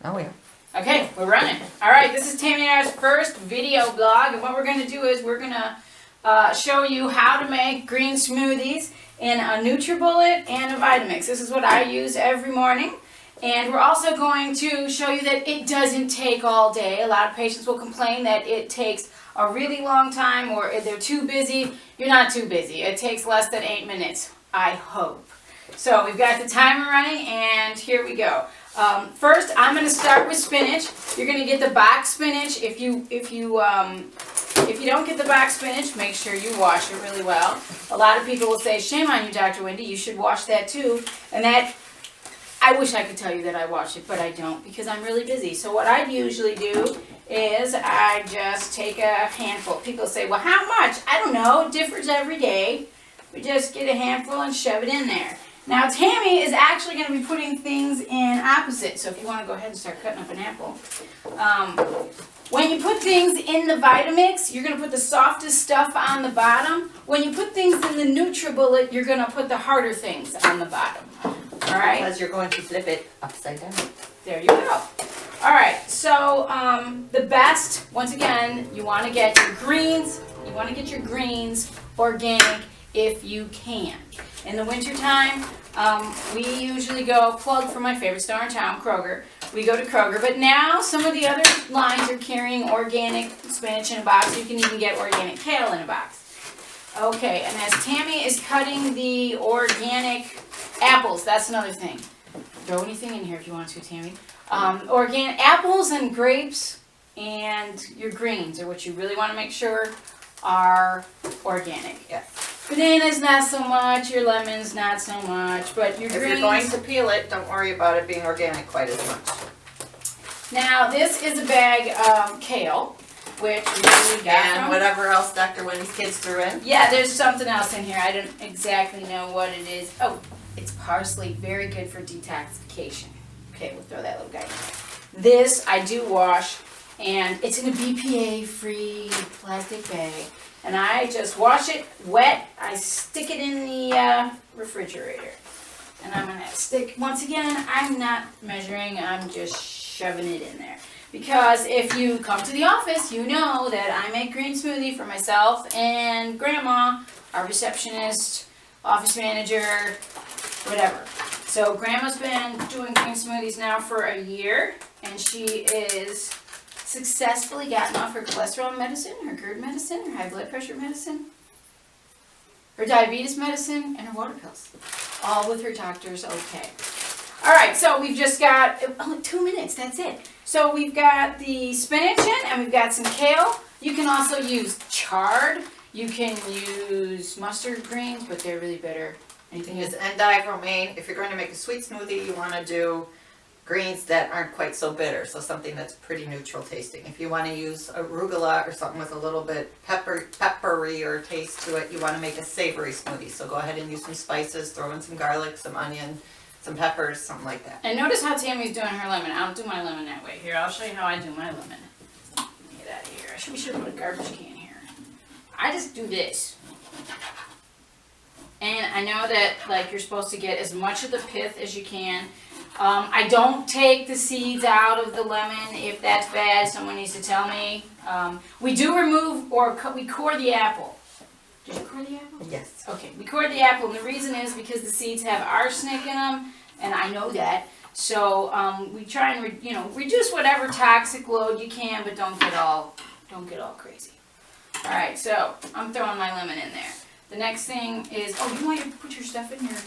Oh, yeah. Okay, we're running. All right, this is Tammy and I's first video blog, and what we're going to do is we're going to show you how to make green smoothies in a NutriBullet and a Vitamix. This is what I use every morning, and we're also going to show you that it doesn't take all day. A lot of patients will complain that it takes a really long time or they're too busy. You're not too busy. It takes less than 8 minutes, I hope. So we've got the timer running, and here we go. First, I'm going to start with spinach. You're going to get the box spinach. If you don't get the box spinach, make sure you wash it really well. A lot of people will say, "Shame on you, Dr. Wendy. You should wash that too." And that, I wish I could tell you that I wash it, but I don't because I'm really busy. So what I usually do is I just take a handful. People say, "Well, how much?" I don't know. It differs every day. We just get a handful and shove it in there. Now, Tammy is actually going to be putting things in opposite, so if you want to go ahead and start cutting up an apple. When you put things in the Vitamix, you're going to put the softest stuff on the bottom. When you put things in the NutriBullet, you're going to put the harder things on the bottom. All right? Because you're going to flip it upside down. There you go. All right, so the best, once again, you want to get your greens. You want to get your greens organic if you can. In the wintertime, we usually go, plug for my favorite store in town, Kroger. We go to Kroger, but now some of the other lines are carrying organic spinach in a box. You can even get organic kale in a box. Okay, and as Tammy is cutting the organic apples, that's another thing. Throw anything in here if you want to, Tammy. Organic apples and grapes and your greens are what you really want to make sure are organic. Yes. Bananas, not so much. Your lemons, not so much. But your greens. If you're going to peel it, don't worry about it being organic quite as much. Now, this is a bag of kale, which we usually got And from. whatever else Dr. Wendy's kids threw in. Yeah, there's something else in here. I don't exactly know what it is. Oh, it's parsley. Very good for detoxification. Okay, we'll throw that little guy in. This I do wash, and it's in a BPA-free plastic bag. And I just wash it wet. I stick it in the refrigerator. And I'm going to stick, once again, I'm not measuring, I'm just shoving it in there. Because if you come to the office, you know that I make green smoothie for myself and Grandma, our receptionist, office manager, whatever. So Grandma's been doing green smoothies now for a year, and she is successfully gotten off her cholesterol medicine, her GERD medicine, her high blood pressure medicine, her diabetes medicine, and her water pills. All with her doctors okay. All right, so we've just got 2 minutes, that's it. So we've got the spinach in, and we've got some kale. You can also use chard. You can use mustard greens, but they're really bitter. You can use endive romaine. If you're going to make a sweet smoothie, you want to do greens that aren't quite so bitter, so something that's pretty neutral tasting. If you want to use arugula or something with a little bit peppery or taste to it, you want to make a savory smoothie. So go ahead and use some spices, throw in some garlic, some onion, some peppers, something like that. And notice how Tammy's doing her lemon. I don't do my lemon that way. Here, I'll show you how I do my lemon. Let me get out of here. We should put a garbage can here. I just do this. And I know that like you're supposed to get as much of the pith as you can. I don't take the seeds out of the lemon. If that's bad, someone needs to tell me. We do remove or we core the apple. Did you core the apple? Yes. Okay, we core the apple, and the reason is because the seeds have arsenic in them, and I know that. So we try and reduce whatever toxic load you can, but don't get all crazy. All right, so I'm throwing my lemon in there. The next thing is, oh, you want to put your stuff in your.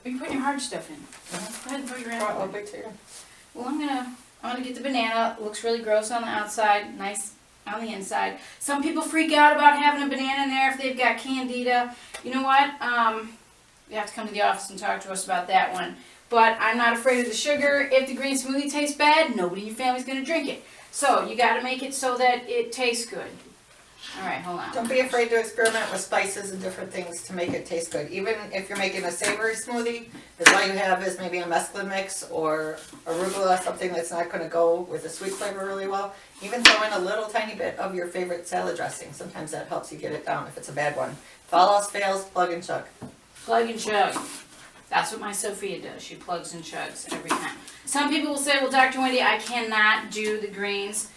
Are you putting your hard stuff in? Go ahead and throw your apple. Well, I'm gonna get the banana. It looks really gross on the outside, nice on the inside. Some people freak out about having a banana in there if they've got candida. You know what? You have to come to the office and talk to us about that one. But I'm not afraid of the sugar. If the green smoothie tastes bad, nobody in your family's gonna drink it. So you got to make it so that it tastes good. All right, hold on. Don't be afraid to experiment with spices and different things to make it taste good. Even if you're making a savory smoothie, if all you have is maybe a mesclun mix or arugula, something that's not going to go with the sweet flavor really well, even throw in a little tiny bit of your favorite salad dressing. Sometimes that helps you get it down if it's a bad one. If all else fails, plug and chug. Plug and chug. That's what my Sophia does. She plugs and chugs every time. Some people will say, well, Dr. Wendy, I cannot do the greens.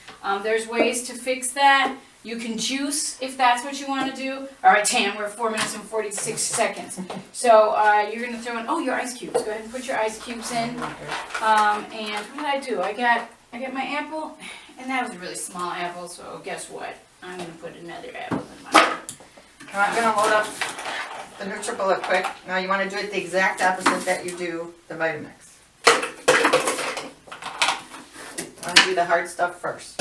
There's ways to fix that. You can juice if that's what you want to do. All right, Tam, we're at 4 minutes and 46 seconds. So you're going to throw in, your ice cubes. Go ahead and put your ice cubes in. And what did I do? I got my apple, and that was a really small apple, so guess what? I'm going to put another apple in mine. I'm going to load up the NutriBullet quick. Now you want to do it the exact opposite that you do the Vitamix. I want to do the hard stuff first.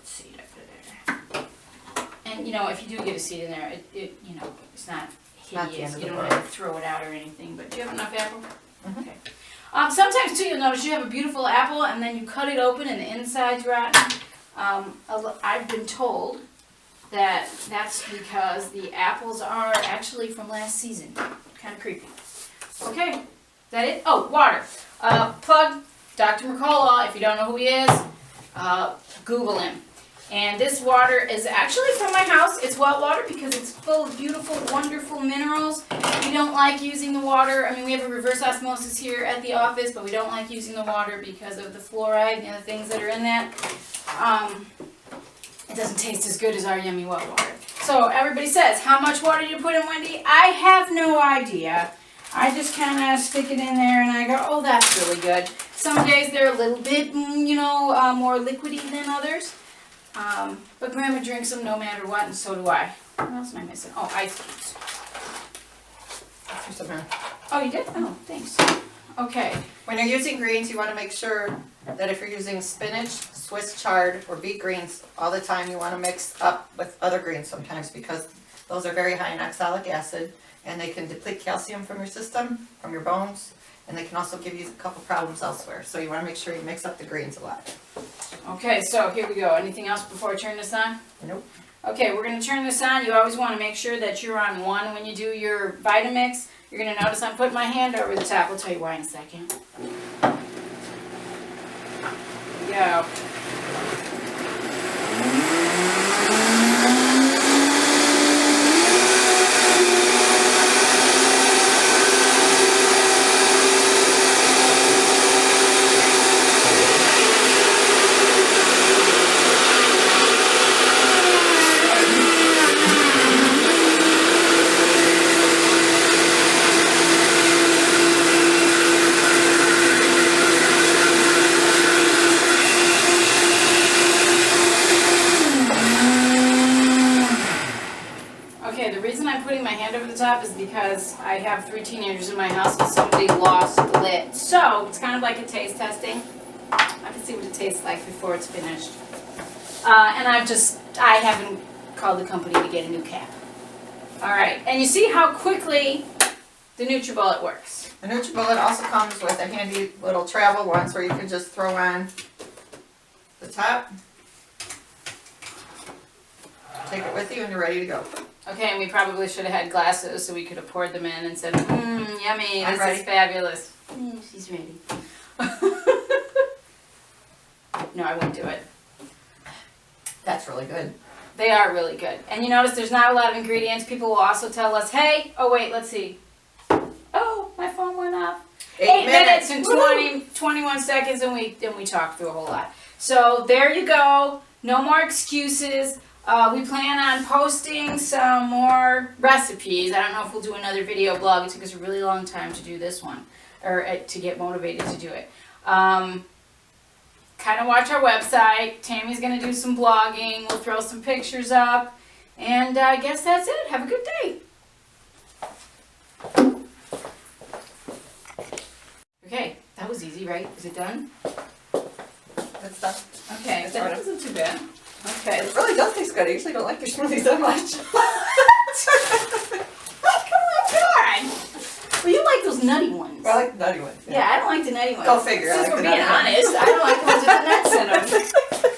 Seed up there. And if you do get a seed in there, it's not Not the hideous. end of You the don't world. have to throw it out or anything. But do you have enough apple? Mhm. Okay. Sometimes too, you'll notice you have a beautiful apple, and then you cut it open, and the inside's rotten. I've been told that that's because the apples are actually from last season. Kind of creepy. Okay, is that it? Oh, water. Plug Dr. McCullough. If you don't know who he is, Google him. And this water is actually from my house. It's well water because it's full of beautiful, wonderful minerals. We don't like using the water. I mean, we have a reverse osmosis here at the office, but we don't like using the water because of the fluoride and the other things that are in that. It doesn't taste as good as our yummy well water. So everybody says, how much water do you put in, Wendy? I have no idea. I just kind of stick it in there and I go, oh, that's really good. Some days they're a little bit, more liquidy than others. But Grandma drinks them no matter what, and so do I. What else am I missing? Oh, ice cubes. Here's some here. Oh, you did? Oh, thanks. Okay. When you're using greens, you want to make sure that if you're using spinach, Swiss chard, or beet greens all the time, you want to mix up with other greens sometimes because those are very high in oxalic acid and they can deplete calcium from your system, from your bones, and they can also give you a couple problems elsewhere. So you want to make sure you mix up the greens a lot. Okay, so here we go. Anything else before I turn this on? Nope. Okay, we're going to turn this on. You always want to make sure that you're on 1 when you do your Vitamix. You're going to notice I'm putting my hand over the top. I'll tell you why in a second. Here we go. Okay, the reason I'm putting my hand over the top is because I have 3 teenagers in my house and somebody lost the lid. So, it's kind of like a taste testing. I can see what it tastes like before it's finished. And I haven't called the company to get a new cap. Alright, and you see how quickly the NutriBullet works. The NutriBullet also comes with a handy little travel ones where you can just throw on the top, take it with you, and you're ready to go. Okay, and we probably should have had glasses so we could have poured them in and said, yummy, I'm this ready. is fabulous. She's ready. No, I wouldn't do it. That's really good. They are really good. And you notice there's not a lot of ingredients. People will also tell us, hey, oh wait, let's see. Oh, my phone went off. 8 minutes and 21 seconds, and we talked through a whole lot. So there you go. No more excuses. We plan on posting some more recipes. I don't know if we'll do another video blog. It took us a really long time to do this one, or to get motivated to do it. Kind of watch our website. Tammy's going to do some blogging. We'll throw some pictures up. And I guess that's it. Have a good day. Okay, that was easy, right? Is it done? Good stuff. Okay, That's that right. wasn't too bad. Okay. It really does taste good. I usually don't like your smoothies that much. Come on, God. Well, you like those nutty ones. I like the nutty ones. Yeah, I don't like the nutty ones. Go figure, I Since like we're the being nutty ones. honest, I don't like the ones with the nuts in them.